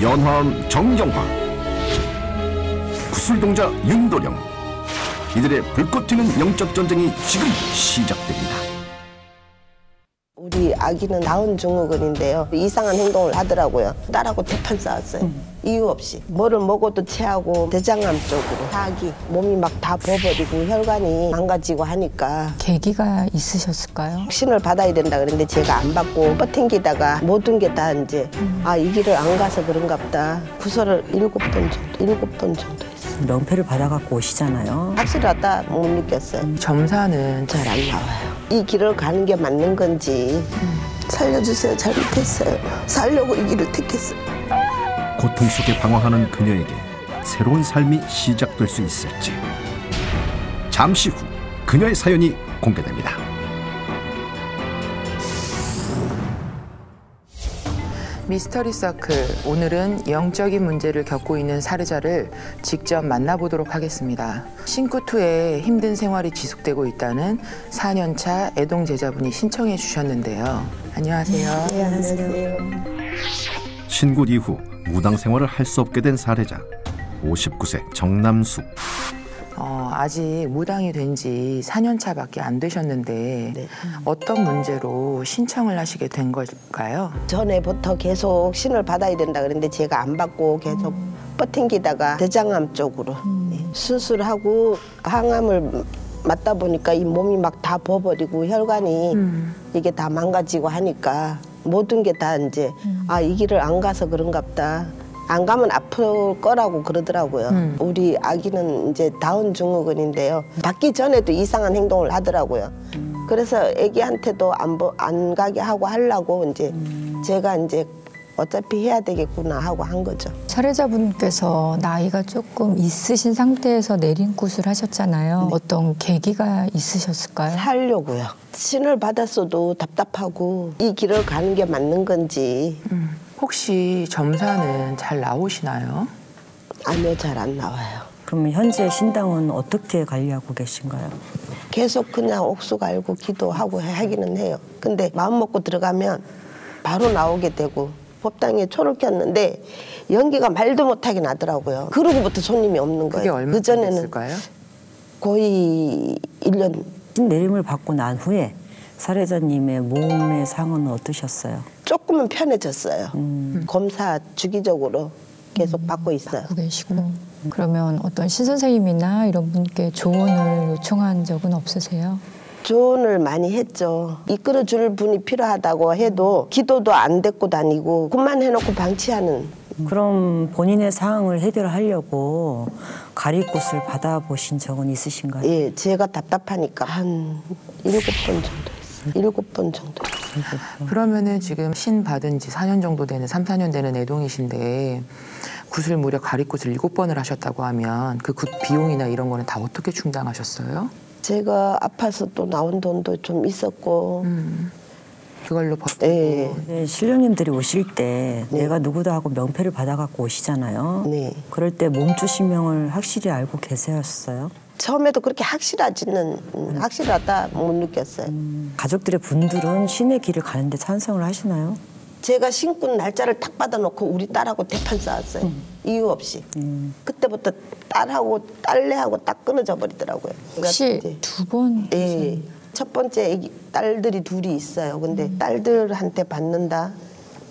연화음 정경화, 구슬동자 윤도령, 이들의 불꽃 튀는 영적 전쟁이 지금 시작됩니다. 우리 아기는 다운 증후군인데요. 이상한 행동을 하더라고요. 딸하고 대판 싸웠어요. 이유 없이. 뭐를 먹어도 체하고 대장암 쪽으로 하기. 몸이 막 다 부어버리고 혈관이 망가지고 하니까. 계기가 있으셨을까요? 신을 받아야 된다 그랬는데 제가 안 받고 버팅기다가 모든 게 다 이제 이 길을 안 가서 그런가 보다. 구설을 7번 정도 했어요. 명패를 받아갖고 오시잖아요. 확실하다 못 느꼈어요. 점사는 잘 안 나와요. 이 길을 가는 게 맞는 건지 살려주세요. 잘못했어요. 살려고 이 길을 택했어요. 고통 속에 방황하는 그녀에게 새로운 삶이 시작될 수 있을지. 잠시 후 그녀의 사연이 공개됩니다. 미스터리 서클, 오늘은 영적인 문제를 겪고 있는 사례자를 직접 만나보도록 하겠습니다. 신쿠투에 힘든 생활이 지속되고 있다는 4년차 애동 제자분이 신청해 주셨는데요. 안녕하세요. 네, 안녕하세요. 신굿 이후 무당 생활을 할 수 없게 된 사례자 59세 정남숙. 아직 무당이 된 지 4년차밖에 안 되셨는데 네. 어떤 문제로 신청을 하시게 된 걸까요? 전에부터 계속 신을 받아야 된다 그랬는데 제가 안 받고 계속 버팅기다가 대장암 쪽으로 수술하고 항암을 맞다 보니까 이 몸이 막 다 부어버리고 혈관이 이게 다 망가지고 하니까 모든 게 다 이제 이 길을 안 가서 그런가 보다. 안 가면 아플 거라고 그러더라고요. 우리 아기는 이제 다운 증후군인데요. 받기 전에도 이상한 행동을 하더라고요. 그래서 아기한테도 안 가게 하고 하려고 이제 제가 이제 어차피 해야 되겠구나 하고 한 거죠. 사례자분께서 나이가 조금 있으신 상태에서 내린 굿을 하셨잖아요. 네. 어떤 계기가 있으셨을까요? 살려고요. 신을 받았어도 답답하고 이 길을 가는 게 맞는 건지. 혹시 점사는 잘 나오시나요? 아니요, 잘 안 나와요. 그러면 현재 신당은 어떻게 관리하고 계신가요? 계속 그냥 옥수 갈고 기도하고 하기는 해요. 근데 마음 먹고 들어가면 바로 나오게 되고 법당에 초를 켰는데 연기가 말도 못하게 나더라고요. 그러고부터 손님이 없는 거예요. 그게 얼마나 됐을까요? 거의 1년. 신 내림을 받고 난 후에 사례자님의 몸의 상은 어떠셨어요? 조금은 편해졌어요. 검사 주기적으로 계속 받고 있어요. 받고 계시고. 그러면 어떤 신선생님이나 이런 분께 조언을 요청한 적은 없으세요? 조언을 많이 했죠. 이끌어줄 분이 필요하다고 해도 기도도 안 데리고 다니고 그만해놓고 방치하는. 그럼 본인의 상황을 해결하려고 가리굿을 받아보신 적은 있으신가요? 예, 제가 답답하니까 한 7번 정도 했어요. 7번 정도 했어요. 그러면은 지금 신 받은 지 4년 정도 되는 3, 4년 되는 애동이신데 굿을 무려 가리굿을 7번을 하셨다고 하면 그 굿 비용이나 이런 거는 다 어떻게 충당하셨어요? 제가 아파서 또 나온 돈도 좀 있었고. 그걸로 버티고. 네. 네, 신령님들이 오실 때 네. 내가 누구다 하고 명패를 받아갖고 오시잖아요. 네. 그럴 때 몸주 신명을 확실히 알고 계셨어요? 처음에도 그렇게 확실하다 못 느꼈어요. 가족들의 분들은 신의 길을 가는데 찬성을 하시나요? 제가 신군 날짜를 딱 받아놓고 우리 딸하고 대판 싸웠어요. 이유 없이. 그때부터 딸내하고 딱 끊어져 버리더라고요. 혹시 2번? 예. 첫 번째 딸들이 둘이 있어요. 근데 딸들한테 받는다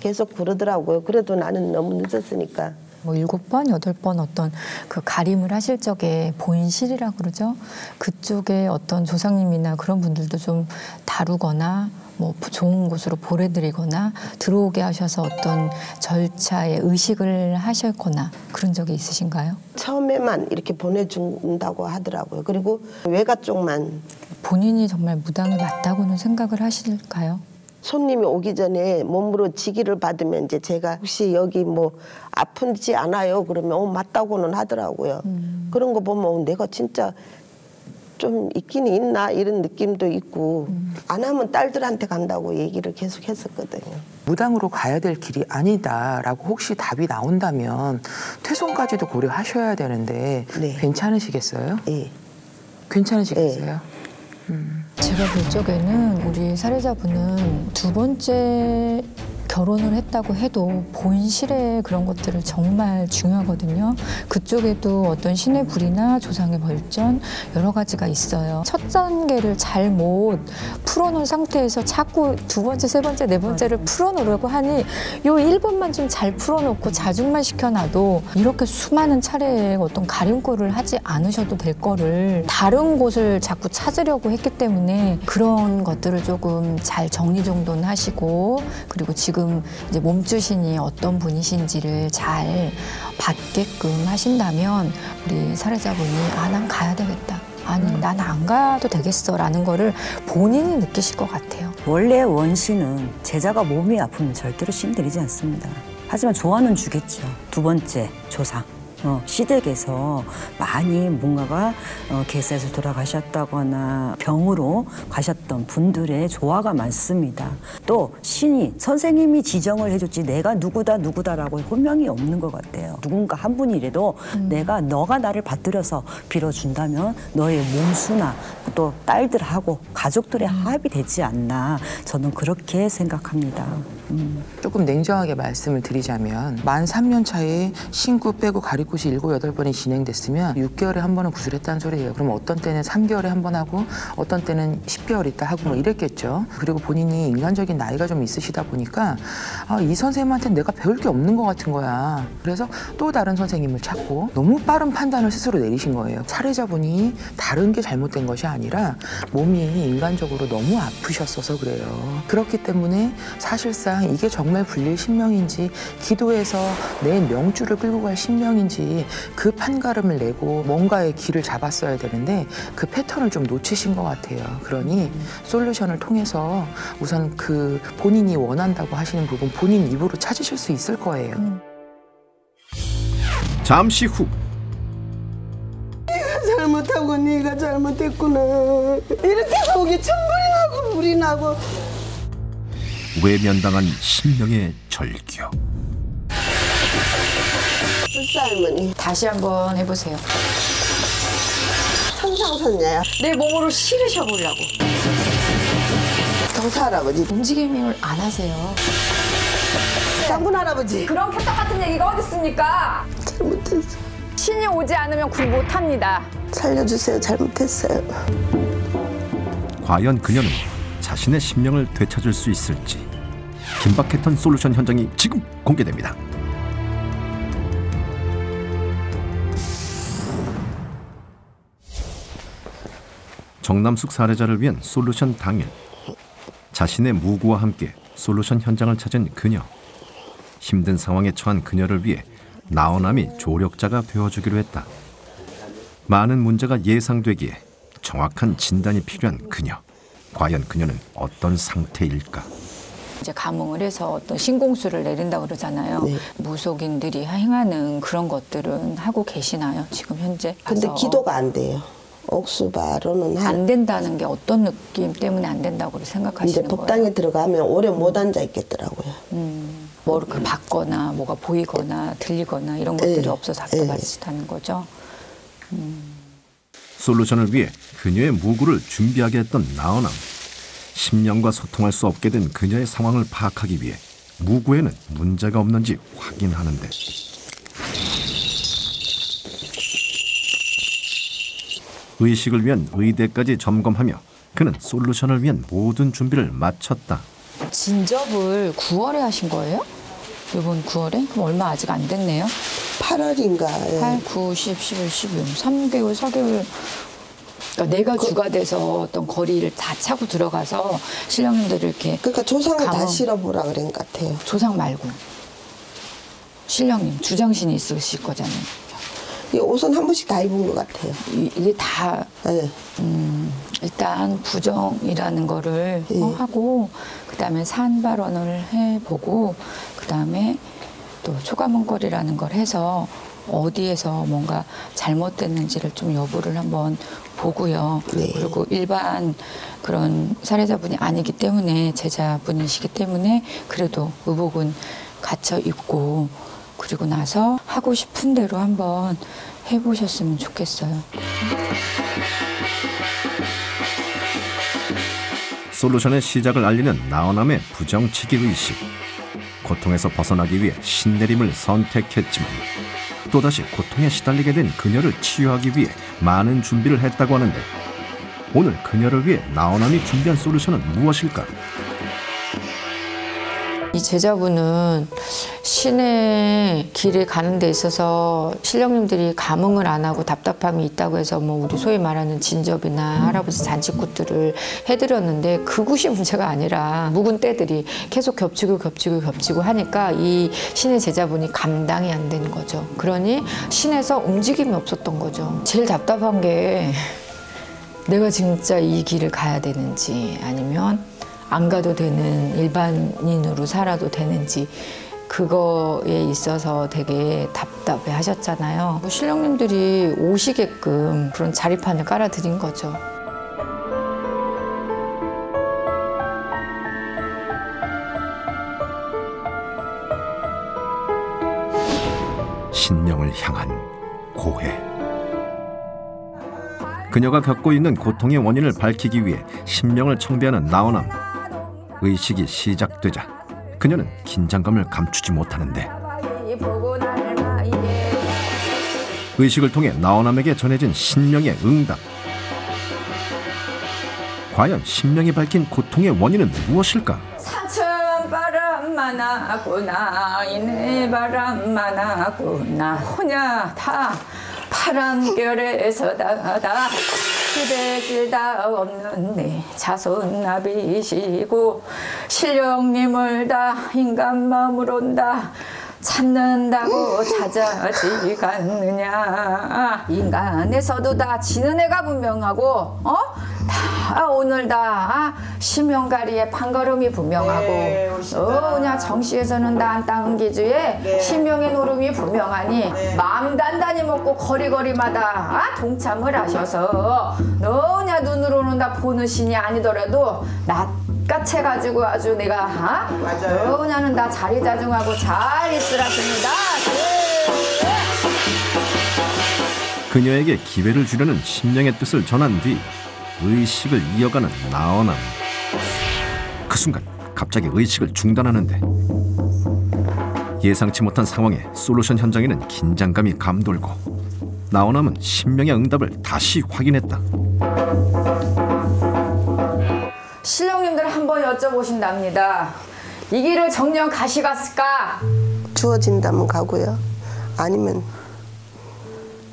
계속 그러더라고요. 그래도 나는 너무 늦었으니까. 뭐 7번, 8번 어떤 그 가림을 하실 적에 본실이라고 그러죠. 그쪽에 어떤 조상님이나 그런 분들도 좀 다루거나 뭐 좋은 곳으로 보내드리거나 들어오게 하셔서 어떤 절차에 의식을 하셨거나 그런 적이 있으신가요? 처음에만 이렇게 보내준다고 하더라고요. 그리고 외가 쪽만. 본인이 정말 무당이 맞다고는 생각을 하실까요? 손님이 오기 전에 몸으로 지기를 받으면 이제 제가 혹시 여기 뭐 아픈지 않아요? 그러면 맞다고는 하더라고요. 그런 거 보면 내가 진짜 좀 있긴 있나 이런 느낌도 있고 안 하면 딸들한테 간다고 얘기를 계속 했었거든요. 무당으로 가야 될 길이 아니다라고 혹시 답이 나온다면 퇴송까지도 고려하셔야 되는데 네. 괜찮으시겠어요? 예. 괜찮으시겠어요? 네. 제가 볼 적에는 우리 사례자분은 2번째 결혼을 했다고 해도 본실의 그런 것들을 정말 중요하거든요. 그쪽에도 어떤 신의 불이나 조상의 벌전 여러 가지가 있어요. 첫 단계를 잘못 풀어놓은 상태에서 자꾸 두 번째, 세 번째, 네 번째를 풀어놓으려고 하니 요 1번만 좀 잘 풀어놓고 자중만 시켜놔도 이렇게 수많은 차례의 어떤 가림골을 하지 않으셔도 될 거를 다른 곳을 자꾸 찾으려고 했기 때문에 그런 것들을 조금 잘 정리정돈하시고 그리고 지금 이제 몸주신이 어떤 분이신지를 잘 받게끔 하신다면 우리 사례자분이 난 가야 되겠다. 아니 난 안 가도 되겠어라는 거를 본인이 느끼실 것 같아요. 원래 원신은 제자가 몸이 아프면 절대로 신들이지 않습니다. 하지만 조화는 주겠죠. 두 번째, 조상. 시댁에서 많이 뭔가가 객사에서 돌아가셨다거나 병으로 가셨던 분들의 조화가 많습니다. 또 신이 선생님이 지정을 해줬지 내가 누구다라고 혼명이 없는 것 같아요. 누군가 한 분이라도 너가 나를 받들여서 빌어준다면 너의 몸수나 또 딸들하고 가족들의 합이 되지 않나 저는 그렇게 생각합니다. 조금 냉정하게 말씀을 드리자면 만 3년 차에 신구 빼고 가리꽃이 7, 8번이 진행됐으면 6개월에 한 번은 구술했다는 소리예요. 그럼 어떤 때는 3개월에 한 번 하고 어떤 때는 10개월 있다 하고 뭐 이랬겠죠. 그리고 본인이 인간적인 나이가 좀 있으시다 보니까 이 선생님한테 내가 배울 게 없는 것 같은 거야. 그래서 또 다른 선생님을 찾고 너무 빠른 판단을 스스로 내리신 거예요. 사례자분이 다른 게 잘못된 것이 아니라 몸이 인간적으로 너무 아프셨어서 그래요. 그렇기 때문에 사실상 이게 정말 불릴 신명인지 기도해서 내 명주를 끌고 갈 신명인지 그 판가름을 내고 뭔가의 길을 잡았어야 되는데 그 패턴을 좀 놓치신 것 같아요. 그러니 솔루션을 통해서 우선 그 본인이 원한다고 하시는 부분 본인 입으로 찾으실 수 있을 거예요. 잠시 후 잘못하고 네가 잘못했구나. 이렇게 속이 천불이 나고 불이 나고. 외면당한 신명의 절규. 불사 할머니 다시 한번 해보세요. 천상선녀야. 내 몸으로 실으셔 보려고. 경사 할아버지. 움직임을 안 하세요. 장군 할아버지. 그런 캣떡 같은 얘기가 어디 있습니까? 잘못했어. 신이 오지 않으면 굴 못합니다. 살려주세요. 잘못했어요. 과연 그녀는 자신의 신명을 되찾을 수 있을지. 긴박했던 솔루션 현장이 지금 공개됩니다. 정남숙 사례자를 위한 솔루션 당일, 자신의 무구와 함께 솔루션 현장을 찾은 그녀. 힘든 상황에 처한 그녀를 위해 나원암이 조력자가 되어주기로 했다. 많은 문제가 예상되기에 정확한 진단이 필요한 그녀. 과연 그녀는 어떤 상태일까? 이제 감흥을 해서 어떤 신공수를 내린다고 그러잖아요. 네. 무속인들이 행하는 그런 것들은 하고 계시나요? 지금 현재? 근데 가서. 기도가 안 돼요. 억수바로는 안 된다는 게 어떤 느낌 때문에 안 된다고 생각하시는 이제 거예요? 법당에 들어가면 오래 못 앉아 있겠더라고요. 뭐 이렇게 받거나 뭐가 보이거나 들리거나 이런 것들이 없어서 답답하시다는 거죠. 솔루션을 위해 그녀의 무구를 준비하게 했던 나원암. 신명과 소통할 수 없게 된 그녀의 상황을 파악하기 위해 무구에는 문제가 없는지 확인하는데 의식을 위한 의대까지 점검하며 그는 솔루션을 위한 모든 준비를 마쳤다. 진접을 9월에 하신 거예요? 이번 9월에? 그럼 얼마 아직 안 됐네요. 8월인가. 8, 9, 10, 11, 12, 3개월, 4개월. 그러니까 내가 주가 돼서 어떤 거리를 다 차고 들어가서 신령님들을 이렇게 그러니까 조상을 다 실어보라 그런 것 같아요. 조상 말고 신령님, 주장신이 있으실 거잖아요. 이 옷은 한 번씩 다 입은 것 같아요. 이게 다 네. 일단 부정이라는 거를 하고 그다음에 산발언을 해보고 그다음에 또 초가문거리라는 걸 해서 어디에서 뭔가 잘못됐는지를 좀 여부를 한번 보고요. 네. 그리고 일반 그런 사례자분이 아니기 때문에 제자분이시기 때문에 그래도 의복은 갖춰 입고 그리고 나서 하고 싶은 대로 한번 해보셨으면 좋겠어요. 솔루션의 시작을 알리는 나원암의 부정치기 의식. 고통에서 벗어나기 위해 신내림을 선택했지만 또다시 고통에 시달리게 된 그녀를 치유하기 위해 많은 준비를 했다고 하는데 오늘 그녀를 위해 나오남이 준비한 솔루션은 무엇일까? 이 제자분은 신의 길을 가는 데 있어서 신령님들이 감흥을 안 하고 답답함이 있다고 해서 뭐 우리 소위 말하는 진접이나 할아버지 잔치굿들을 해드렸는데 그굿이 문제가 아니라 묵은 때들이 계속 겹치고 하니까 이 신의 제자분이 감당이 안 되는 거죠. 그러니 신에서 움직임이 없었던 거죠. 제일 답답한 게 내가 진짜 이 길을 가야 되는지 아니면 안 가도 되는 일반인으로 살아도 되는지 그거에 있어서 되게 답답해 하셨잖아요. 신령님들이 오시게끔 그런 자리판을 깔아드린 거죠. 신령을 향한 고해. 그녀가 겪고 있는 고통의 원인을 밝히기 위해 신명을 청배하는 나오남. 의식이 시작되자 그녀는 긴장감을 감추지 못하는데 의식을 통해 나오남에게 전해진 신명의 응답. 과연 신명이 밝힌 고통의 원인은 무엇일까? 산천바람만 하구나 이내 바람만 하구나 호냐 다 파란결에서 다다 기대길 다 없는 내 자손 나비시고 신령님을 다 인간 마음으로다 찾는다고 찾아지가 않느냐. 인간에서도 다 지는 애가 분명하고 다 오늘 다 심형가리의 판걸음이 분명하고 그냥 정시에서는 다 땅기주에 심형의 노름이 분명하니 마음 단단히 먹고 거리거리마다 동참을 하셔서 너냐 눈으로는 다 보는 신이 아니더라도 낯같이 가지고 아주 내가 너냐는 다 자리 자중하고 잘 있으라십니다. 그녀에게 기회를 주려는 신명의 뜻을 전한 뒤 의식을 이어가는 나오남. 그 순간 갑자기 의식을 중단하는데 예상치 못한 상황에 솔루션 현장에는 긴장감이 감돌고 나오남은 신명의 응답을 다시 확인했다. 신령님들 한번 여쭤보신답니다. 이 길을 정녕 가시갔을까? 주어진다면 가고요. 아니면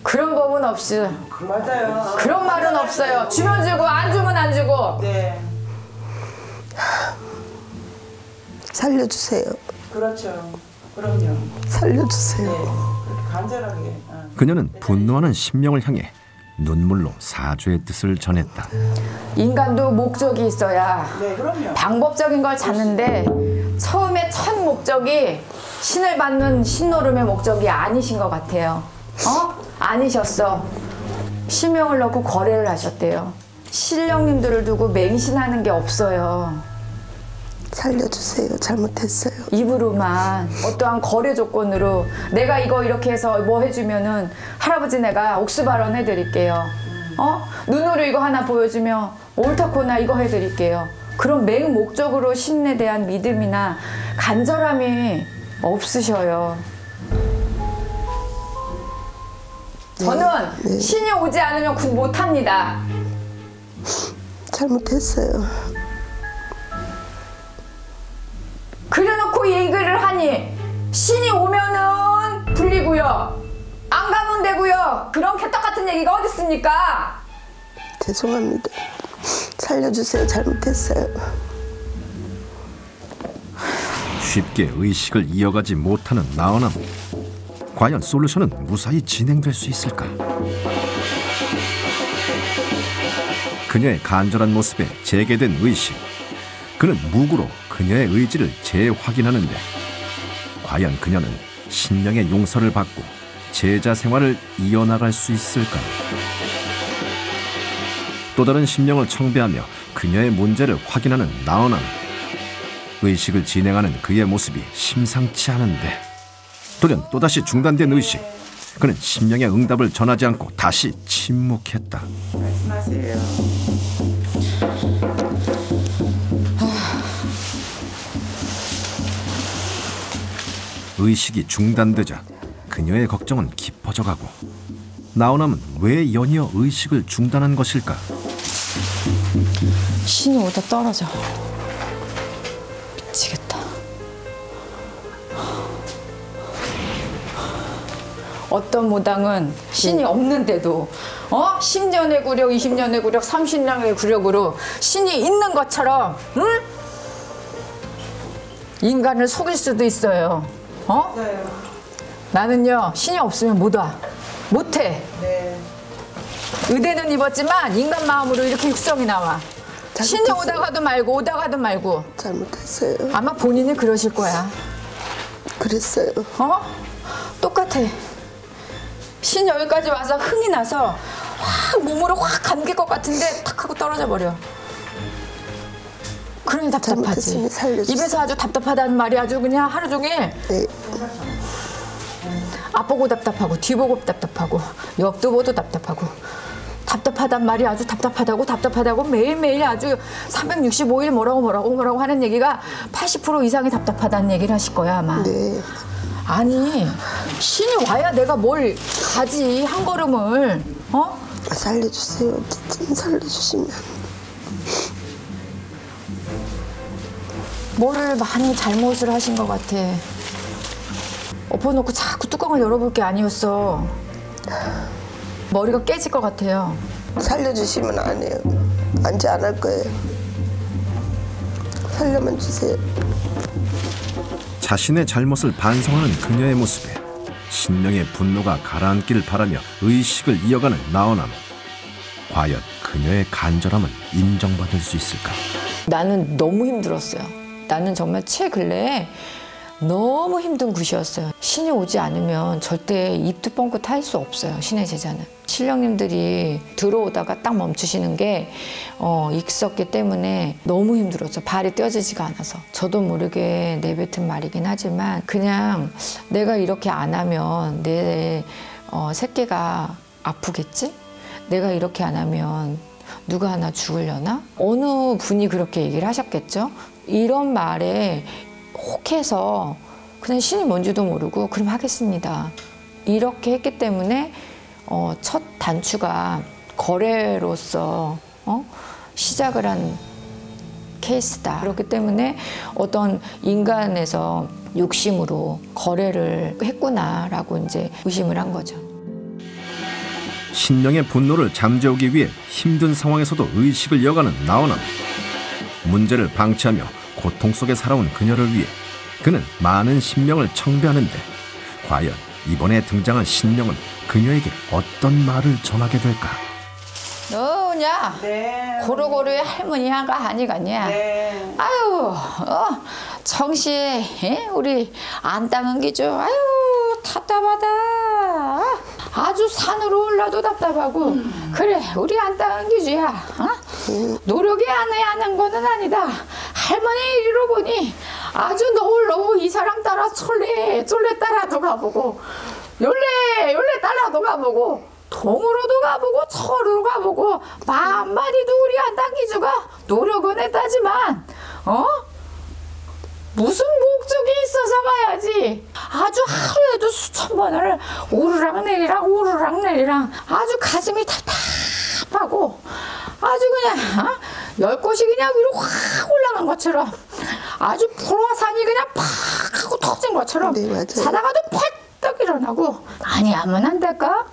그런 법은 없어. 맞아요. 그런 말은 없어요. 주면 주고 안 주면 안 주고. 네. 살려주세요. 그렇죠. 그럼요. 살려주세요. 네. 그렇게 간절하게. 그녀는 분노하는 신명을 향해 눈물로 사죄의 뜻을 전했다. 인간도 목적이 있어야 네, 그럼요. 방법적인 걸 찾는데 처음에 첫 목적이 신을 받는 신노름의 목적이 아니신 것 같아요. 아니셨어. 신명을 넣고 거래를 하셨대요. 신령님들을 두고 맹신하는 게 없어요. 살려주세요. 잘못했어요. 입으로만 어떠한 거래 조건으로 내가 이거 이렇게 해서 뭐 해주면은 할아버지 내가 옥수발언 해드릴게요. 눈으로 이거 하나 보여주면 옳다코나 이거 해드릴게요. 그런 맹 목적으로 신에 대한 믿음이나 간절함이 없으셔요. 저는 신이 오지 않으면 굿 못합니다. 잘못했어요. 그래놓고 얘기를 하니 신이 오면은 불리고요. 안 가면 되고요. 그런 개떡 같은 얘기가 어디 있습니까? 죄송합니다. 살려주세요. 잘못했어요. 쉽게 의식을 이어가지 못하는 나오남. 과연 솔루션은 무사히 진행될 수 있을까? 그녀의 간절한 모습에 재개된 의식. 그는 무구로 그녀의 의지를 재확인하는데 과연 그녀는 신령의 용서를 받고 제자 생활을 이어나갈 수 있을까? 또 다른 신령을 청배하며 그녀의 문제를 확인하는 나오남. 의식을 진행하는 그의 모습이 심상치 않은데 돌연 또다시 중단된 의식. 그는 신명의 응답을 전하지 않고 다시 침묵했다. 말씀하세요. 의식이 중단되자 그녀의 걱정은 깊어져 가고 나오남은 왜 연이어 의식을 중단한 것일까? 신이 오다 떨어져. 미치겠다. 어떤 무당은 신이 없는데도 10년의 구력, 20년의 구력, 30년의 구력으로 신이 있는 것처럼 인간을 속일 수도 있어요. 네. 나는요 신이 없으면 못 와. 못해. 네. 의대는 입었지만 인간 마음으로 이렇게 육성이 나와. 신이 오다가도 말고 잘못했어요. 아마 본인이 그러실 거야. 그랬어요. 똑같아. 신 여기까지 와서 흥이 나서 확 몸으로 확 감길 것 같은데 탁 하고 떨어져 버려. 그러니 답답하지. 잘못했으니 살려주세요. 입에서 아주 답답하다는 말이 아주 그냥 하루 종일 네. 앞보고 답답하고 뒤보고 답답하고 옆도 보도 답답하고 답답하단 말이 아주 답답하다고 매일매일 아주 365일 뭐라고 하는 얘기가 80% 이상이 답답하다는 얘기를 하실 거야 아마. 네. 아니 신이 와야 내가 뭘 가지 한 걸음을 살려주세요. 어쨌든 살려주시면. 뭐를 많이 잘못을 하신 것 같아. 엎어놓고 자꾸 뚜껑을 열어볼 게 아니었어. 머리가 깨질 것 같아요. 살려주시면 안 해요. 안지 안 할 거예요. 살려만 주세요. 자신의 잘못을 반성하는 그녀의 모습에 신명의 분노가 가라앉기를 바라며 의식을 이어가는 나원함. 과연 그녀의 간절함은 인정받을 수 있을까? 나는 너무 힘들었어요. 나는 정말 최근래에 너무 힘든 굿이었어요. 신이 오지 않으면 절대 입도 뻥긋 할 수 없어요. 신의 제자는. 신령님들이 들어오다가 딱 멈추시는 게 있었기 때문에 너무 힘들었죠. 발이 떼어지지가 않아서. 저도 모르게 내뱉은 말이긴 하지만 그냥 내가 이렇게 안 하면 내 새끼가 아프겠지? 내가 이렇게 안 하면 누가 하나 죽으려나? 어느 분이 그렇게 얘기를 하셨겠죠? 이런 말에 혹해서 그냥 신이 뭔지도 모르고 그럼 하겠습니다. 이렇게 했기 때문에 첫 단추가 거래로서 시작을 한 케이스다. 그렇기 때문에 어떤 인간에서 욕심으로 거래를 했구나라고 이제 의심을 한 거죠. 신령의 분노를 잠재우기 위해 힘든 상황에서도 의식을 이어가는 나원함. 문제를 방치하며 고통 속에 살아온 그녀를 위해 그는 많은 신명을 청배하는데 과연 이번에 등장한 신명은 그녀에게 어떤 말을 전하게 될까? 너냐? 네. 고루고루의 할머니야가 아니겠냐? 네. 아유, 정시에 우리 안 따는 기죠. 아유, 답답하다. 아주 산으로 올라도 답답하고. 그래, 우리 안 따는 기주야. 노력이 안 해야 하는 거는 아니다. 할머니 이리로 보니 아주 너울너울 이 사람 따라 쫄래 따라도 가보고 열래 따라도 가보고 동으로도 가보고 철으로 가보고 만마디도 우리 안당기주가 노력은 했다지만 무슨 목적이 있어서 가야지. 아주 하루에도 수천 번을 오르락내리락 아주 가슴이 답답하고 아주 그냥 10곳이 그냥 위로 확 올라간 것처럼 아주 불화산이 그냥 팍 하고 터진 것처럼 네, 맞아요. 자다가도 펄떡 일어나고 아니 하면 안 될까?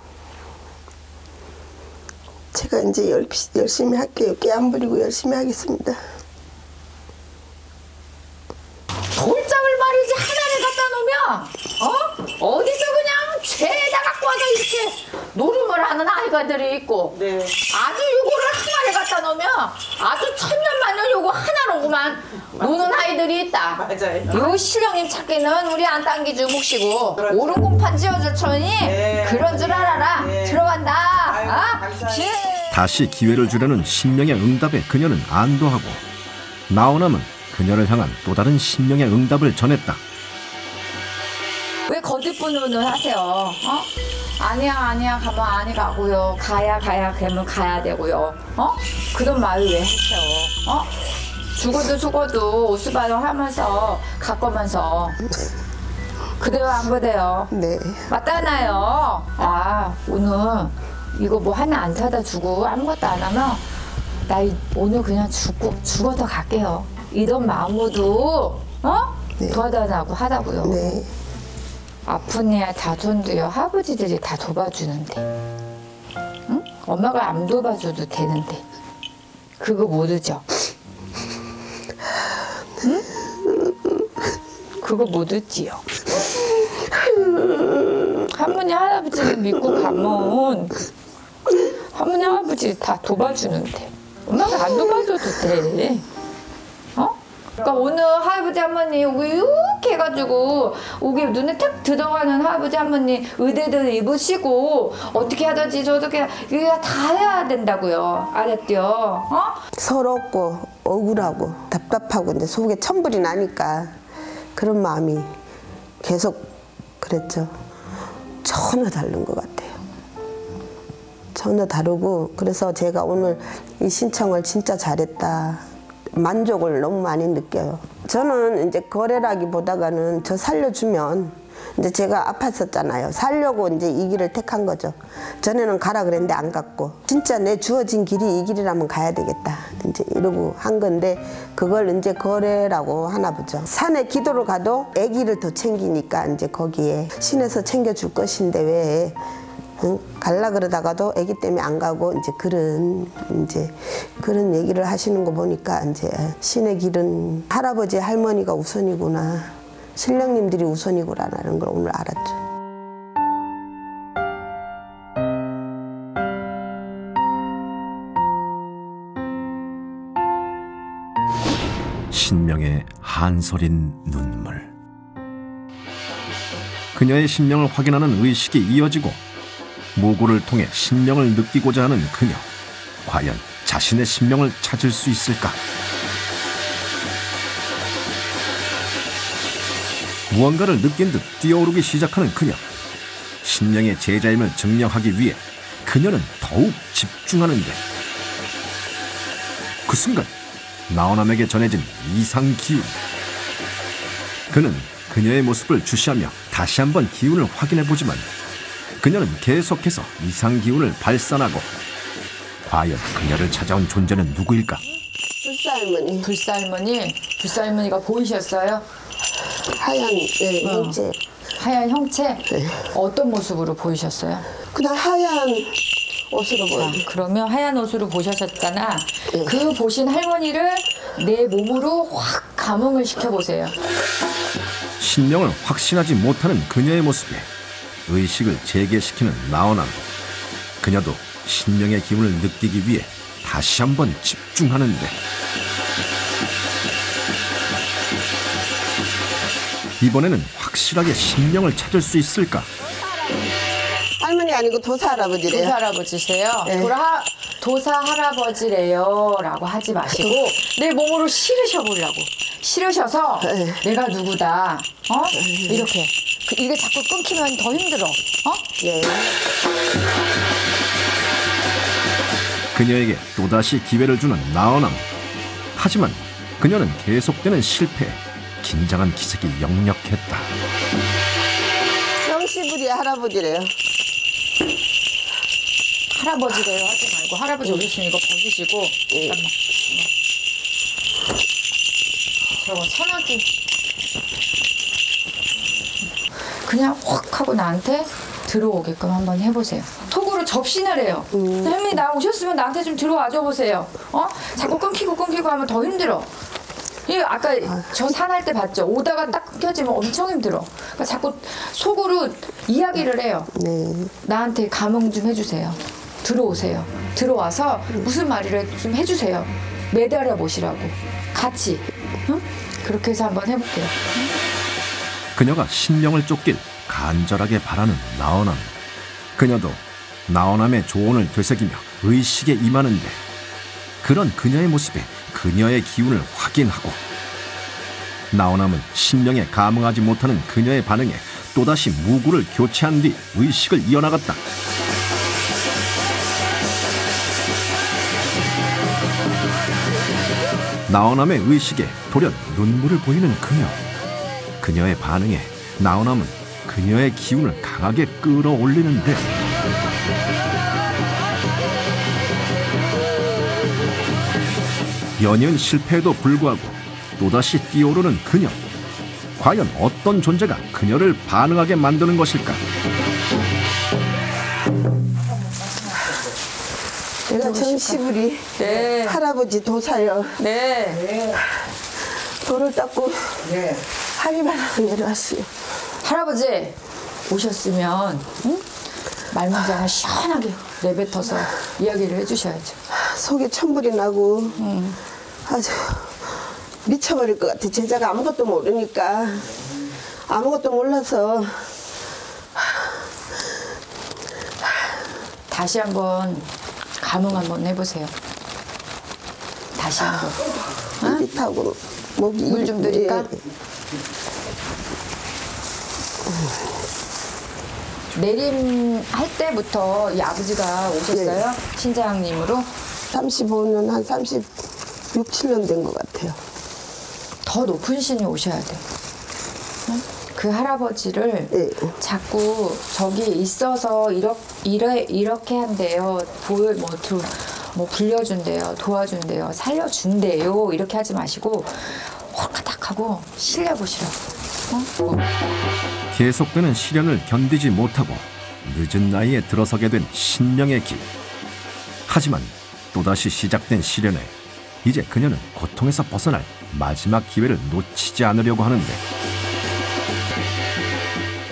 제가 이제 열심히 할게요. 깨 안 부리고 열심히 하겠습니다. 돌장을 말이지 하나를 갖다 놓으면 어디서 그냥 죄다 갖고 와서 이렇게 노름을 하는 아이가들이 있고 네. 아주 요거를 하나를 갖다 놓으면 아주 천년만년 요거 하나로구만 노는 아이들이 있다. 맞아요. 요 신령님 찾기는 우리 안당기주 몫이고 그렇죠. 옳은 공판 지어줄 처니 네. 그런 줄 알아라. 네. 들어간다. 아이고, 감사해요. 다시 기회를 주려는 신명의 응답에 그녀는 안도하고 나원함은 그녀를 향한 또 다른 신명의 응답을 전했다. 왜 거듭분운을 하세요? 아니야 가면 아니 가고요. 가야 그러면 가야 되고요. 그런 말을 왜 하세요? 죽어도 오수바로 하면서 가까면서 그대와 안 그대요? 네. 맞잖아요. 아, 오늘 이거 뭐 하나 안 사다 주고 아무것도 안 하면 나 오늘 그냥 죽어서 갈게요. 이런 마음으로도 네. 도와달라고 하다고요. 네. 아픈 애 자손도요 할아버지들이 다 도와주는데, 응? 엄마가 안 도와줘도 되는데 그거 모르죠? 응? 그거 모르지요? 할머니 할아버지를 믿고 가면 할머니 할아버지 다 도와주는데 엄마가 안 도와줘도 돼. 그러니까 오늘 할아버지 할머니 여기 이렇게 해가지고 여기 눈에 탁 들어가는 할아버지 할머니 의대들 입으시고 어떻게 하든지 저렇게 이거 다 해야 된다고요. 알았죠? 서럽고 억울하고 답답하고 이제 속에 천불이 나니까 그런 마음이 계속 그랬죠. 전혀 다른 것 같아요. 전혀 다르고 그래서 제가 오늘 이 신청을 진짜 잘했다. 만족을 너무 많이 느껴요. 저는 이제 거래라기보다는 저 살려주면 이제 제가 아팠었잖아요. 살려고 이제 이 길을 택한 거죠. 전에는 가라 그랬는데 안 갔고 진짜 내 주어진 길이 이 길이라면 가야 되겠다. 이제 이러고 한 건데 그걸 이제 거래라고 하나 보죠. 산에 기도를 가도 아기를 더 챙기니까 이제 거기에 신에서 챙겨줄 것인데 왜 갈라 그러다가도 아기 때문에 안 가고 이제 그런 얘기를 하시는 거 보니까 이제 신의 길은 할아버지 할머니가 우선이구나, 신령님들이 우선이구나라는 걸 오늘 알았죠. 신명의 한솔인 눈물. 그녀의 신명을 확인하는 의식이 이어지고 모고를 통해 신명을 느끼고자 하는 그녀. 과연 자신의 신명을 찾을 수 있을까? 무언가를 느낀 듯 뛰어오르기 시작하는 그녀. 신명의 제자임을 증명하기 위해 그녀는 더욱 집중하는데 그 순간 나온함에게 전해진 이상 기운. 그는 그녀의 모습을 주시하며 다시 한번 기운을 확인해보지만 그녀는 계속해서 이상 기운을 발산하고 과연 그녀를 찾아온 존재는 누구일까? 불사할머니. 불사할머니가 보이셨어요? 하얀 형체. 하얀 형체? 네. 어떤 모습으로 보이셨어요? 그냥 하얀 옷으로 보여요. 그러면 하얀 옷으로 보셨잖아. 네. 그 보신 할머니를 내 몸으로 확 감흥을 시켜보세요. 신명을 확신하지 못하는 그녀의 모습에 의식을 재개시키는 나온함. 그녀도 신명의 기운을 느끼기 위해 다시 한번 집중하는데 이번에는 확실하게 신명을 찾을 수 있을까? 할머니 아니고 도사 할아버지래요. 도사 할아버지세요? 네. 도사 할아버지래요 라고 하지 마시고 내 몸으로 실으셔보려고. 실으셔서 네. 내가 누구다. 이렇게. 이게 자꾸 끊기면 더 힘들어. 네. 그녀에게 또다시 기회를 주는 나온함. 하지만 그녀는 계속되는 실패에 긴장한 기색이 역력했다. 영시부리 할아버지래요. 할아버지래요 하지 말고 할아버지 여기 있으면 이거 벗으시고 잠깐만. 저거 천하기 그냥 확 하고 나한테 들어오게끔 한번 해보세요. 톡으로 접신을 해요. 할머니 나 오셨으면 나한테 좀 들어와줘 보세요. 자꾸 끊기고 하면 더 힘들어. 이 아까 저 산할 때 봤죠? 오다가 딱 끊겨지면 엄청 힘들어. 그러니까 자꾸 속으로 이야기를 해요. 네. 나한테 감흥 좀 해주세요. 들어오세요. 들어와서 무슨 말이라도 좀 해주세요. 매달아 보시라고. 같이. 응? 그렇게 해서 한번 해볼게요. 그녀가 신명을 쫓길 간절하게 바라는 나온함. 그녀도 나온함의 조언을 되새기며 의식에 임하는데 그런 그녀의 모습에 그녀의 기운을 확인하고 나온함은 신명에 감응하지 못하는 그녀의 반응에 또다시 무구를 교체한 뒤 의식을 이어나갔다. 나온함의 의식에 돌연 눈물을 보이는 그녀. 그녀의 반응에 나오남은 그녀의 기운을 강하게 끌어올리는데 연이은 실패에도 불구하고 또다시 뛰어오르는 그녀. 과연 어떤 존재가 그녀를 반응하게 만드는 것일까? 내가 정시부리 네. 할아버지 도사요. 네. 돌을 닦고 합의바람을 내려왔어요. 할아버지 오셨으면 응? 말문장을 시원하게 내뱉어서 이야기를 해주셔야죠. 속에 천불이 나고 아주 미쳐버릴 것 같아. 제자가 아무것도 모르니까 아무것도 몰라서 다시 한번 감흥 한번 해보세요. 다시 한번. 입이 타고 목이 물 좀 드릴까? 내림할 때부터 이 아버지가 오셨어요? 신장님으로? 35년 한 36, 7년 된 것 같아요. 더 높은 신이 오셔야 돼. 응? 그 할아버지를 네. 자꾸 저기 있어서 이렇게 한대요. 뭐 불려준대요. 도와준대요. 살려준대요. 이렇게 하지 마시고 홀까닥하고 실려보시라고. 어? 계속되는 시련을 견디지 못하고 늦은 나이에 들어서게 된 신령의 길. 하지만 또다시 시작된 시련에 이제 그녀는 고통에서 벗어날 마지막 기회를 놓치지 않으려고 하는데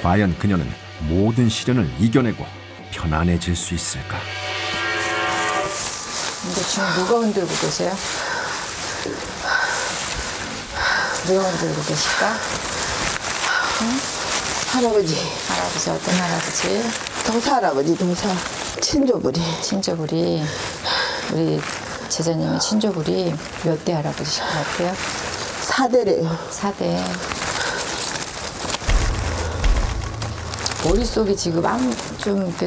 과연 그녀는 모든 시련을 이겨내고 편안해질 수 있을까? 근데 지금 누가 흔들고 계세요? 누가 흔들고 계실까? 응? 할아버지, 할아버지, 어떤 할아버지? 도사 할아버지, 도사. 친조부리. 친조부리. 우리 제자님의 친조부리 몇 대 할아버지실 것 같아요? 4대래요. 4대. 머릿속에 지금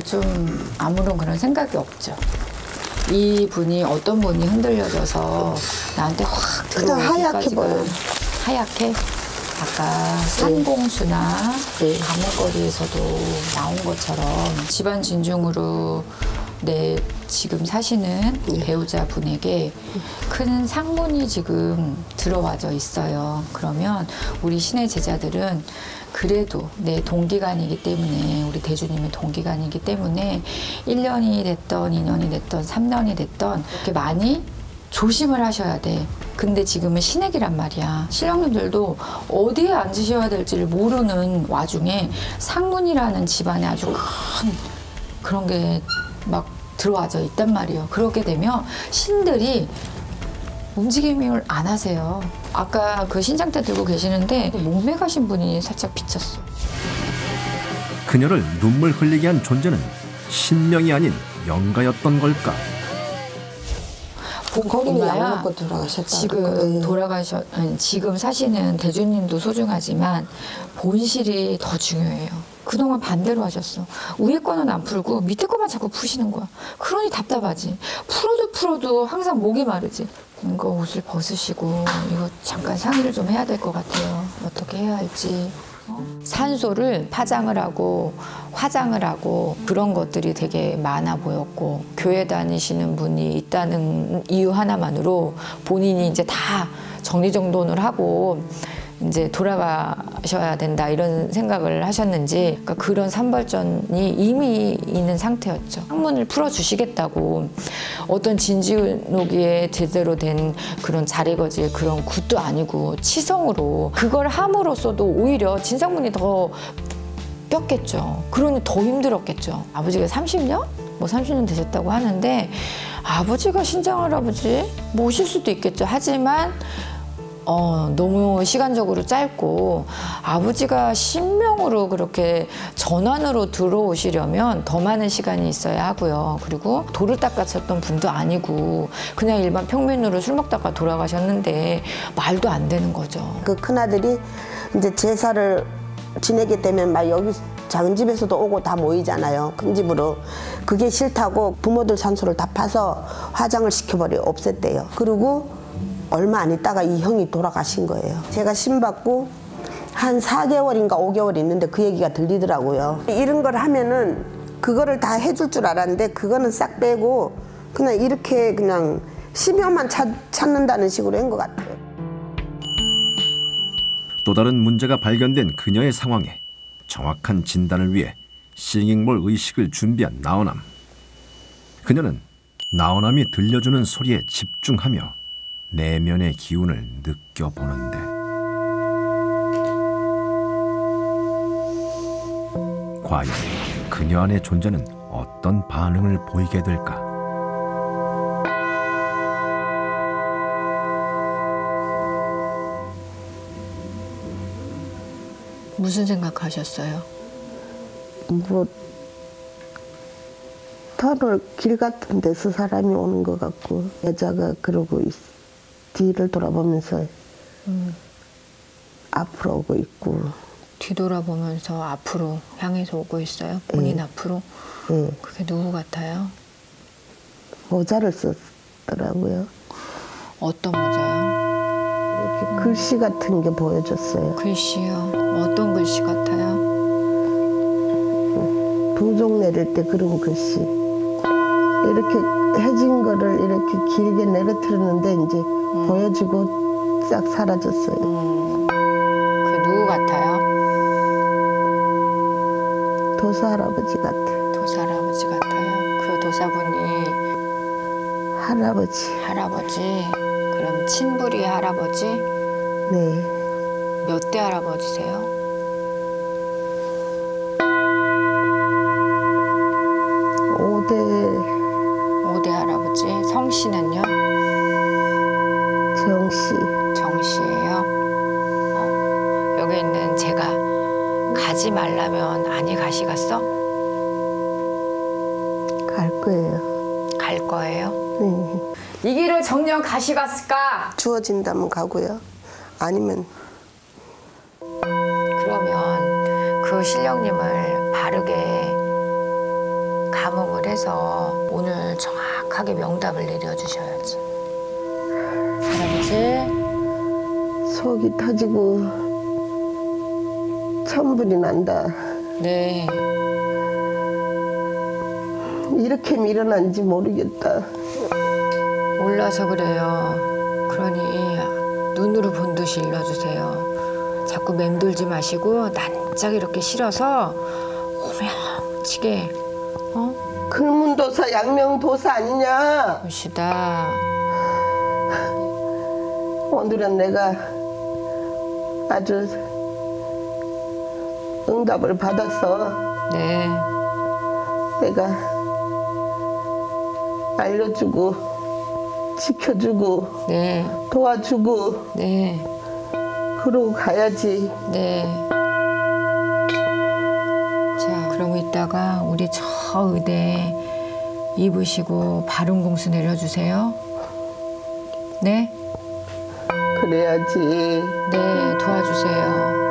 좀 아무런 그런 생각이 없죠. 이 분이 어떤 분이 흔들려져서 나한테 확 그냥 하얗게 들어오기까지가 보여요. 하얗게? 아까 산공수나 네. 감옥거리에서도 나온 것처럼 집안 진중으로 지금 사시는 배우자분에게 큰 상문이 지금 들어와져 있어요. 그러면 우리 신의 제자들은 그래도 내 동기간이기 때문에 우리 대주님의 동기간이기 때문에 1년이 됐던 2년이 됐던 3년이 됐던 이렇게 많이 조심을 하셔야 돼. 근데 지금은 신액이란 말이야. 신령님들도 어디에 앉으셔야 될지를 모르는 와중에 상문이라는 집안에 아주 큰 그런 게 막 들어와져 있단 말이에요. 그렇게 되면 신들이 움직임을 안 하세요. 아까 그 신장대 들고 계시는데 몸매 가신 분이 살짝 비쳤어. 그녀를 눈물 흘리게 한 존재는 신명이 아닌 영가였던 걸까? 거기는 약 엄마야, 먹고 돌아가셨다. 지금 지금 사시는 대주님도 소중하지만 본실이 더 중요해요. 그동안 반대로 하셨어. 위에 거는 안 풀고 밑에 거만 자꾸 푸시는 거야. 그러니 답답하지. 풀어도 항상 목이 마르지. 이거 옷을 벗으시고 이거 잠깐 상의를 좀 해야 될 것 같아요. 어떻게 해야 할지. 산소를 파장을 하고 화장을 하고 그런 것들이 되게 많아 보였고 교회 다니시는 분이 있다는 이유 하나만으로 본인이 이제 다 정리정돈을 하고 이제 돌아가셔야 된다 이런 생각을 하셨는지 그러니까 그런 산발전이 이미 있는 상태였죠. 창문을 풀어주시겠다고 어떤 진지노기에 제대로 된 그런 자리거질 그런 굿도 아니고 치성으로 그걸 함으로써도 오히려 진상분이 더 꼈겠죠. 그러니 더 힘들었겠죠. 아버지가 30년? 뭐 30년 되셨다고 하는데 아버지가 신장할아버지 모실 수도 있겠죠. 하지만 너무 시간적으로 짧고 아버지가 신명으로 그렇게 전환으로 들어오시려면 더 많은 시간이 있어야 하고요. 그리고 돌을 닦아셨던 분도 아니고 그냥 일반 평민으로 술 먹다가 돌아가셨는데 말도 안 되는 거죠. 그 큰아들이 이제 제사를 지내게 되면 막 여기 작은 집에서도 오고 다 모이잖아요. 큰 집으로. 그게 싫다고 부모들 산소를 다 파서 화장을 시켜버려 없앴대요. 그리고 얼마 안 있다가 이 형이 돌아가신 거예요. 제가 신받고 한 4개월인가 5개월 있는데 그 얘기가 들리더라고요. 이런 걸 하면은 그거를 다 해줄 줄 알았는데 그거는 싹 빼고 그냥 이렇게 그냥 심혈만 찾는다는 식으로 한 것 같아요. 또 다른 문제가 발견된 그녀의 상황에 정확한 진단을 위해 싱잉볼 의식을 준비한 나원암. 그녀는 나원암이 들려주는 소리에 집중하며 내면의 기운을 느껴보는데 과연 그녀 안의 존재는 어떤 반응을 보이게 될까? 무슨 생각하셨어요? 뭐 터널 길 같은 데서 사람이 오는 것 같고 여자가 그러고 뒤를 돌아보면서 앞으로 오고 있고. 뒤돌아보면서 앞으로 향해서 오고 있어요? 본인 앞으로? 그게 누구 같아요? 모자를 썼더라고요. 어떤 모자요? 이렇게 글씨 같은 게 보여줬어요. 글씨요? 어떤 글씨 같아요? 부종 내릴 때 그런 글씨. 이렇게 해진 거를 이렇게 길게 내려뜨렸는데 이제 보여주고 싹 사라졌어요. 그 누구 같아요? 도사 할아버지 같아요. 도사 할아버지 같아요. 그 도사분이 할아버지. 할아버지? 그럼 친부리 할아버지? 네. 몇 대 할아버지세요? 5대 할아버지. 성씨는요? 정씨. 정씨예요. 여기 있는 제가 가지 말라면 아니 가시겠어? 갈 거예요. 갈 거예요? 네. 이 길을 정녕 가시갔을까? 주어진다면 가고요. 아니면 그러면 그 신령님을 바르게 감흥을 해서 오늘 정확하게 명답을 내려주셔야지. 할아버지? 속이 터지고 천불이 난다. 네. 이렇게 밀어난지 모르겠다. 몰라서 그래요. 그러니 눈으로 본 듯이 일러주세요. 자꾸 맴돌지 마시고 난짝 이렇게 실어서 오명치게 글문도사 양명도사 아니냐. 보시다. 오늘은 내가 아주 응답을 받아서 네. 내가 알려주고 지켜주고 네. 도와주고 네. 그러고 가야지. 네. 자, 그럼 이따가 우리 저 의대 입으시고 바른 공수 내려주세요. 네? 그래야지. 네, 도와주세요.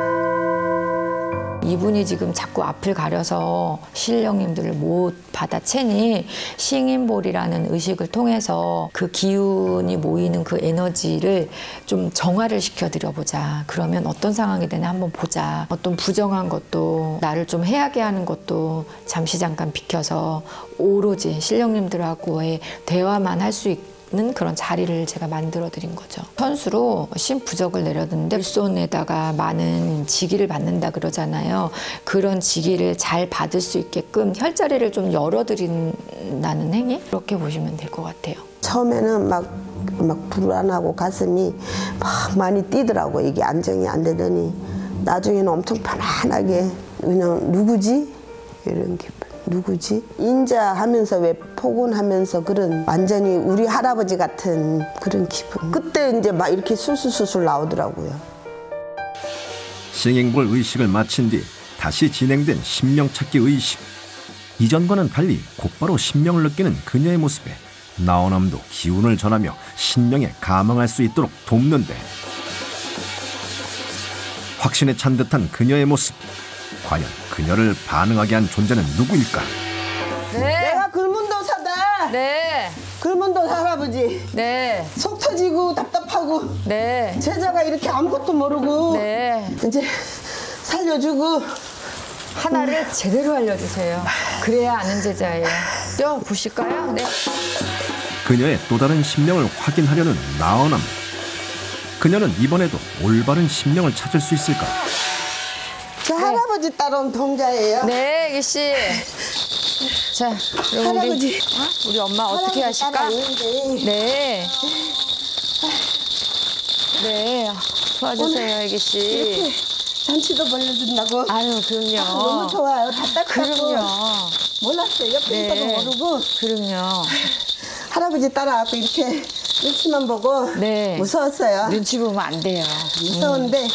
이분이 지금 자꾸 앞을 가려서 신령님들을 못 받아채니 싱인볼이라는 의식을 통해서 그 기운이 모이는 그 에너지를 좀 정화를 시켜드려보자. 그러면 어떤 상황이 되나 한번 보자. 어떤 부정한 것도 나를 좀 해하게 하는 것도 잠시 잠깐 비켜서 오로지 신령님들하고의 대화만 할 수 있고 그런 자리를 제가 만들어 드린 거죠. 선수로 신부적을 내렸는데 일손에다가 많은 직위를 받는다 그러잖아요. 그런 직위를 잘 받을 수 있게끔 혈자리를 좀 열어드린다는 행위? 그렇게 보시면 될 것 같아요. 처음에는 막 불안하고 가슴이 막 많이 뛰더라고. 이게 안정이 안 되더니 나중에는 엄청 편안하게 그냥 누구지? 이런 기분. 누구지? 인자하면서 왜 포근하면서 그런 완전히 우리 할아버지 같은 그런 기분. 그때 이제 막 이렇게 술술술술 나오더라고요. 싱잉볼 의식을 마친 뒤 다시 진행된 신명찾기 의식. 이전과는 달리 곧바로 신명을 느끼는 그녀의 모습에 나원암도 기운을 전하며 신명에 감응할 수 있도록 돕는데 확신에 찬 듯한 그녀의 모습. 과연 그녀를 반응하게 한 존재는 누구일까? 네. 내가 글문도사다. 네. 글문도사 할아버지. 네. 속 터지고 답답하고 네. 제자가 이렇게 아무것도 모르고 네. 이제 살려주고 하나를 제대로 알려주세요. 그래야 아는 제자예요. 또 보실까요? 네. 그녀의 또 다른 신명을 확인하려는 나언함. 그녀는 이번에도 올바른 신명을 찾을 수 있을까? 저 할아버지 따라온 동자예요. 네, 애기 씨. 자, 그럼 할아버지. 우리 엄마 어떻게 하실까? 따라왔는데 네. 네, 도와주세요, 애기 씨. 잔치도 벌려준다고. 아유, 그럼요. 너무 좋아요. 다 따뜻하고. 그럼요. 몰랐어요. 옆에 네. 있어도 모르고. 그럼요. 할아버지 따라와서 이렇게 눈치만 보고 네. 무서웠어요. 눈치 보면 안 돼요. 무서운데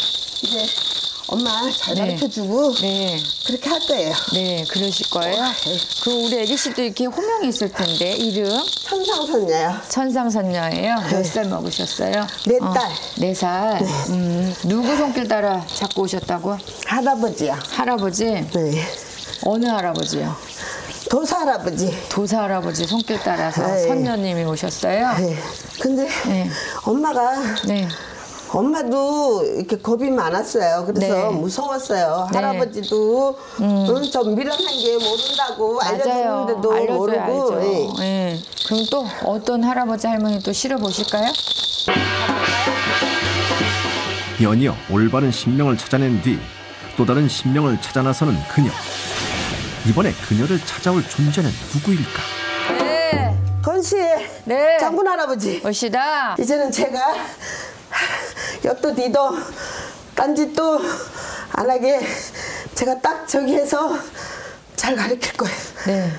이제 엄마 잘 네. 가르쳐주고 네, 그렇게 할 거예요. 네, 그러실 거예요. 그럼 우리 애기 씨도 이렇게 호명이 있을 텐데 이름 천상선녀요. 천상선녀예요. 몇 살 먹으셨어요? 네 딸. 4살. 누구 손길 따라 잡고 오셨다고? 할아버지요. 할아버지? 네. 어느 할아버지요? 도사 할아버지. 도사 할아버지 손길 따라서 네. 선녀님이 오셨어요? 네. 근데 네. 엄마가 네. 엄마도 이렇게 겁이 많았어요. 그래서 네. 무서웠어요. 네. 할아버지도 좀 미련한 게 모른다고 알려줬는데도 알려줘야 모르고. 알죠. 예. 네. 그럼 또 어떤 할아버지 할머니 또 실어 보실까요? 연이어 올바른 신명을 찾아낸 뒤 또 다른 신명을 찾아 나서는 그녀. 이번에 그녀를 찾아올 존재는 누구일까? 네. 건시의 네. 장군 할아버지. 오시다. 이제는 제가 옆도 뒤도 딴짓도 안 하게 제가 딱 저기 해서 잘 가르칠 거예요. 네.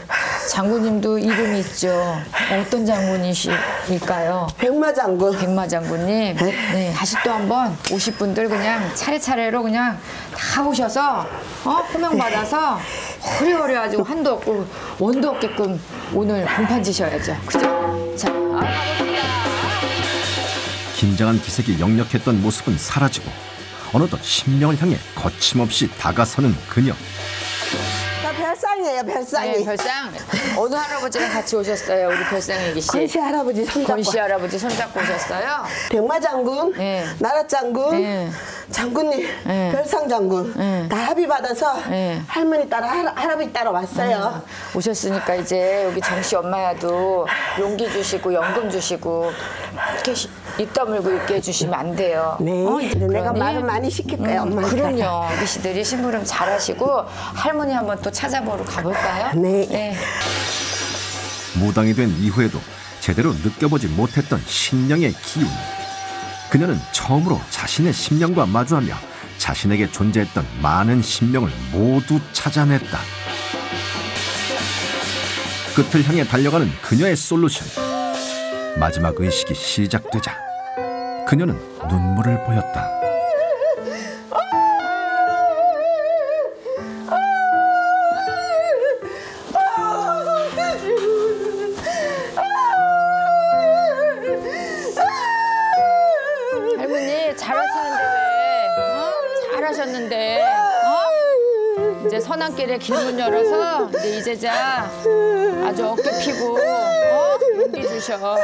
장군님도 이름이 있죠. 어떤 장군이실까요? 백마 장군. 백마 장군님. 네. 다시 또 한번 오실 분들 그냥 차례차례로 그냥 다 오셔서 호명 받아서 허리허리가지고 한도 없고 원도 없게끔 오늘 공판 지셔야죠. 그죠? 자, 가봅시다. 긴장한 기색이 역력했던 모습은 사라지고 어느덧 신명을 향해 거침없이 다가서는 그녀. 나 별상이에요, 별상이. 네, 별상. 어느 할아버지랑 같이 오셨어요, 우리 별상애기 씨? 건시 할아버지 손잡고. 건시 할아버지 손잡고 오셨어요? 백마 장군, 네. 나라 장군, 네. 장군님, 네. 별상 장군 네. 다 합의 받아서 네. 할머니 따라 할아버지 따라 왔어요. 오셨으니까 이제 여기 정씨 엄마야도 용기 주시고 연금 주시고 이렇게 입 다물고 있게 해주시면 안 돼요. 네. 이제 근데 내가 그러니? 말을 많이 시킬 거예요, 엄마한테. 그럼요. 아기씨들이 심부름 잘하시고 할머니 한번 또 찾아보러 가볼까요? 네. 무당이 된 이후에도 제대로 느껴보지 못했던 신령의 기운. 그녀는 처음으로 자신의 신명과 마주하며 자신에게 존재했던 많은 신명을 모두 찾아냈다. 끝을 향해 달려가는 그녀의 솔루션. 마지막 의식이 시작되자 그녀는 눈물을 보였다. 할머니 잘하시는데 왜? 잘하셨는데 이제 선한길에 길문 열어서 이제 이 제자 아주 어깨 피고 용기 주셔.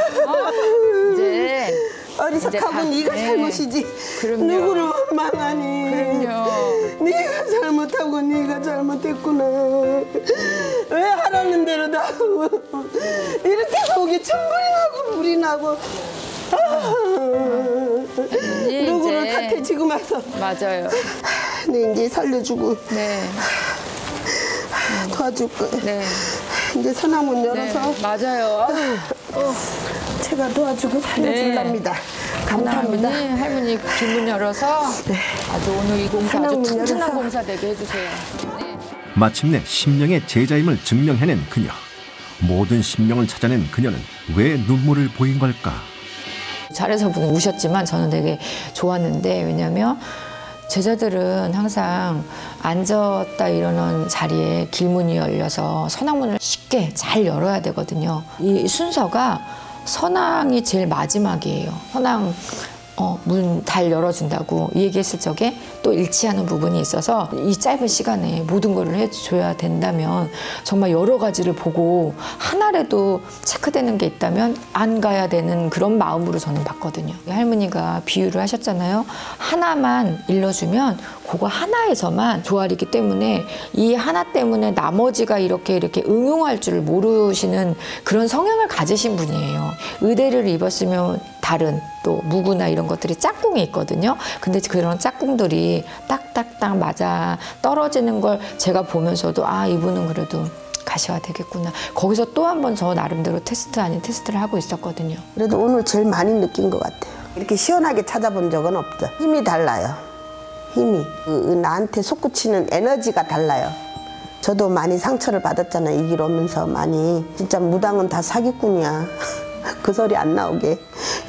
이제 어리석하고 네가 네. 잘못이지. 그럼요. 누구를 원망하니. 그럼요. 네가 잘못하고 네가 잘못했구나. 왜 하라는 대로 다 하고 이렇게 속이 천불이 나고 불이 나고. 누구를 이제 탓해 지금 와서. 맞아요. 네 이제 살려주고 네, 도와줄 거야. 네, 이제 서나문 네, 열어서 맞아요. 제가 도와주고 살려줄랍니다. 감사합니다. 할머니 길문 열어서 아주 오늘 이 공사 아주 사랑문 튼튼한 열어서. 공사 되게 해주세요. 네. 마침내 신명의 제자임을 증명해낸 그녀. 모든 신명을 찾아낸 그녀는 왜 눈물을 보인 걸까? 잘해서 우셨지만 저는 되게 좋았는데 왜냐면 제자들은 항상 앉았다 일어난 자리에 길문이 열려서 선왕문을 쉽게 잘 열어야 되거든요. 이 순서가 선왕이 제일 마지막이에요. 선왕 문 잘 열어준다고 이 얘기했을 적에 또 일치하는 부분이 있어서 이 짧은 시간에 모든 걸 해줘야 된다면 정말 여러 가지를 보고 하나라도 체크되는 게 있다면 안 가야 되는 그런 마음으로 저는 봤거든요. 할머니가 비유를 하셨잖아요. 하나만 일러주면 그거 하나에서만 조아리기 때문에 이 하나 때문에 나머지가 이렇게 응용할 줄 모르시는 그런 성향을 가지신 분이에요. 의대를 입었으면 다른 또 무구나 이런 것들이 짝꿍이 있거든요. 근데 그런 짝꿍들이 딱딱딱 맞아 떨어지는 걸 제가 보면서도 아, 이분은 그래도 가셔야 되겠구나. 거기서 또 한 번 저 나름대로 테스트 아닌 테스트를 하고 있었거든요. 그래도 오늘 제일 많이 느낀 것 같아요. 이렇게 시원하게 찾아본 적은 없죠. 힘이 달라요. 힘이. 나한테 솟구치는 에너지가 달라요. 저도 많이 상처를 받았잖아요. 이 길 오면서 많이. 진짜 무당은 다 사기꾼이야. 그 소리 안 나오게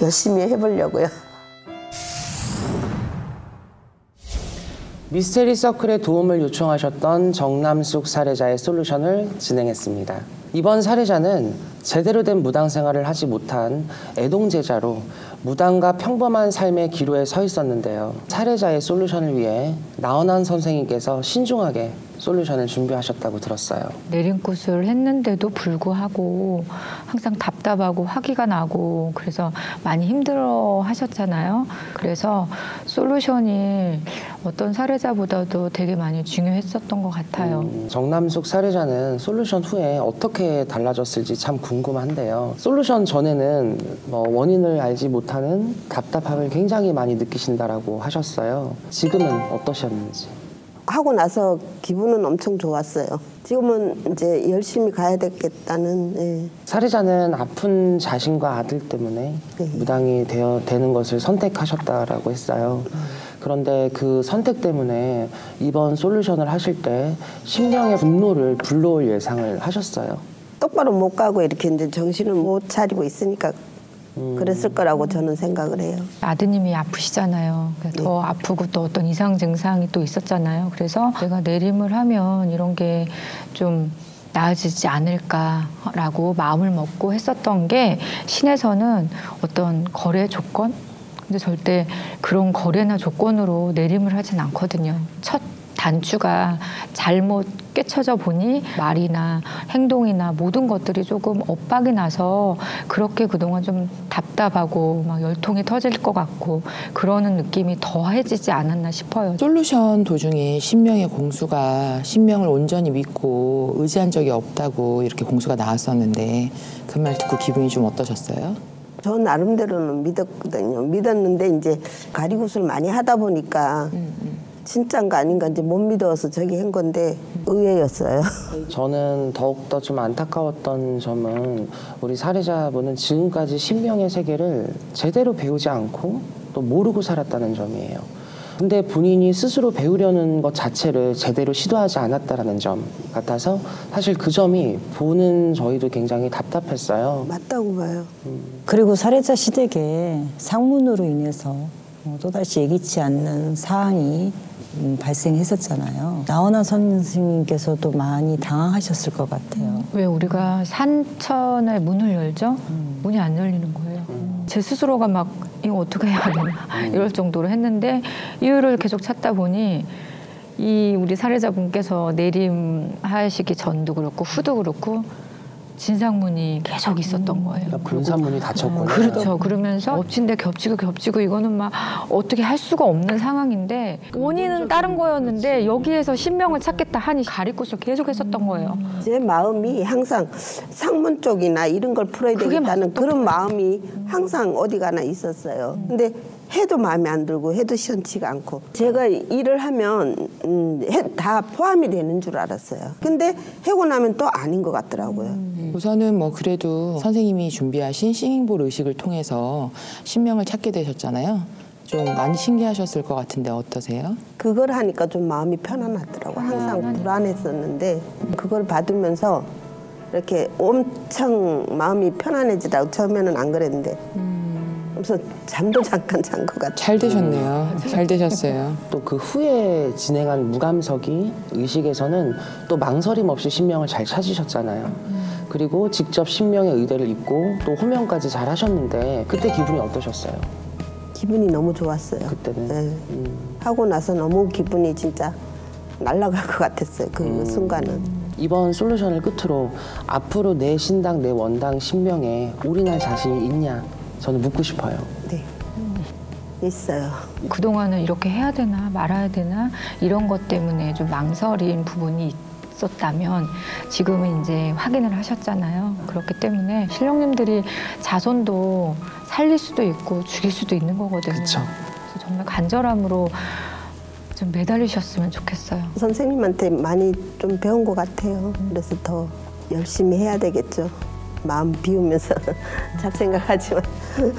열심히 해보려고요. 미스테리 서클에 도움을 요청하셨던 정남숙 사례자의 솔루션을 진행했습니다. 이번 사례자는 제대로 된 무당 생활을 하지 못한 애동제자로 무당과 평범한 삶의 기로에 서 있었는데요. 사례자의 솔루션을 위해 나은한 선생님께서 신중하게 솔루션을 준비하셨다고 들었어요. 내린꽃을 했는데도 불구하고 항상 답답하고 화기가 나고 그래서 많이 힘들어 하셨잖아요. 그래서 솔루션이 어떤 사례자보다도 되게 많이 중요했었던 것 같아요. 정남숙 사례자는 솔루션 후에 어떻게 달라졌을지 참 궁금한데요. 솔루션 전에는 원인을 알지 못하는 답답함을 굉장히 많이 느끼신다라고 하셨어요. 지금은 어떠셨는지? 하고 나서 기분은 엄청 좋았어요. 지금은 이제 열심히 가야 되겠다는. 예. 사례자는 아픈 자신과 아들 때문에 무당이 되는 것을 선택하셨다라고 했어요. 그런데 그 선택 때문에 이번 솔루션을 하실 때 신명의 분노를 불러올 예상을 하셨어요. 똑바로 못 가고 이렇게 이제 정신을 못 차리고 있으니까 그랬을 거라고 저는 생각을 해요. 아드님이 아프시잖아요. 더 아프고 또 어떤 이상 증상이 또 있었잖아요. 그래서 내가 내림을 하면 이런 게 좀 나아지지 않을까라고 마음을 먹고 했었던 게 신에서는 어떤 거래 조건? 근데 절대 그런 거래나 조건으로 내림을 하진 않거든요. 첫 단추가 잘못 깨쳐져 보니 말이나 행동이나 모든 것들이 조금 엇박이 나서 그렇게 그동안 좀 답답하고 막 열통이 터질 것 같고 그러는 느낌이 더해지지 않았나 싶어요. 솔루션 도중에 신명의 공수가 신명을 온전히 믿고 의지한 적이 없다고 이렇게 공수가 나왔었는데 그 말 듣고 기분이 좀 어떠셨어요? 저 나름대로는 믿었거든요. 믿었는데 이제 가리굿을 많이 하다 보니까 진짜인가 아닌가 이제 못 믿어서 저기 한 건데 의외였어요. 저는 더욱더 좀 안타까웠던 점은 우리 사례자분은 지금까지 신명의 세계를 제대로 배우지 않고 또 모르고 살았다는 점이에요. 근데 본인이 스스로 배우려는 것 자체를 제대로 시도하지 않았다는 점 같아서 사실 그 점이 보는 저희도 굉장히 답답했어요. 맞다고 봐요. 그리고 사례자 시댁에 상문으로 인해서 또다시 예기치 않는 사항이 발생했었잖아요. 나은한 선생님께서도 많이 당황하셨을 것 같아요. 왜 우리가 산천의 문을 열죠? 문이 안 열리는 거예요. 제 스스로가 막 이거 어떻게 해야 되나 이럴 정도로 했는데 이유를 계속 찾다 보니 이 우리 사례자분께서 내림하시기 전도 그렇고 후도 그렇고 진상문이 계속 있었던 거예요. 분산문이 닫혔구나. 그렇죠. 그러면서 엎친 데 겹치고 이거는 막 어떻게 할 수가 없는 상황인데 원인은 다른 거였는데 여기에서 신명을 찾겠다 하니 가리꽃을 계속 했었던 거예요. 제 마음이 항상 상문 쪽이나 이런 걸 풀어야 되겠다는 그런 마음이 항상 어디 가나 있었어요. 근데 해도 마음에 안 들고 해도 시원치가 않고 제가 일을 하면 다 포함이 되는 줄 알았어요. 근데 해고 나면 또 아닌 것 같더라고요. 우선은 뭐 그래도 선생님이 준비하신 싱잉볼 의식을 통해서 신명을 찾게 되셨잖아요. 좀 많이 신기하셨을 것 같은데 어떠세요? 그걸 하니까 좀 마음이 편안하더라고요. 항상 불안했었는데 그걸 받으면서 이렇게 엄청 마음이 편안해지더라고요. 처음에는 안 그랬는데. 그래서 잠도 잠깐 잔 것 같아요. 잘 되셨네요. 잘 되셨어요. 또 그 후에 진행한 무감석이 의식에서는 또 망설임 없이 신명을 잘 찾으셨잖아요. 그리고 직접 신명의 의대를 입고 또 호명까지 잘 하셨는데 그때 기분이 어떠셨어요? 기분이 너무 좋았어요. 그때는. 네. 하고 나서 너무 기분이 진짜 날아갈 것 같았어요. 그 순간은. 이번 솔루션을 끝으로 앞으로 내 신당, 내 원당 신명에 올인할 자신이 있냐? 저는 묻고 싶어요. 네. 있어요. 그동안은 이렇게 해야 되나 말아야 되나 이런 것 때문에 좀 망설인 부분이 있었다면 지금은 이제 확인을 하셨잖아요. 그렇기 때문에 신령님들이 자손도 살릴 수도 있고 죽일 수도 있는 거거든요. 그쵸. 그래서 정말 간절함으로 좀 매달리셨으면 좋겠어요. 선생님한테 많이 좀 배운 것 같아요. 그래서 더 열심히 해야 되겠죠. 마음 비우면서 잡생각하지만.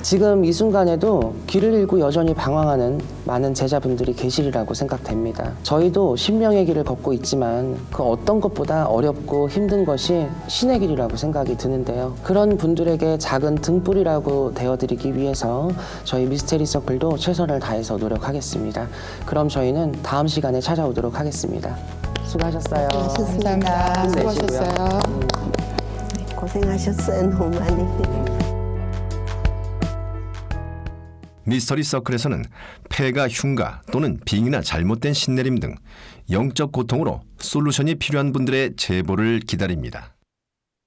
지금 이 순간에도 길을 잃고 여전히 방황하는 많은 제자분들이 계시리라고 생각됩니다. 저희도 신명의 길을 걷고 있지만 그 어떤 것보다 어렵고 힘든 것이 신의 길이라고 생각이 드는데요. 그런 분들에게 작은 등불이라고 되어드리기 위해서 저희 미스테리 서클도 최선을 다해서 노력하겠습니다. 그럼 저희는 다음 시간에 찾아오도록 하겠습니다. 수고하셨어요. 감사합니다. 수고하셨어요. 고생하셨어요. 너무 많이. 미스터리 서클에서는 폐가 흉가 또는 빙이나 잘못된 신내림 등 영적 고통으로 솔루션이 필요한 분들의 제보를 기다립니다.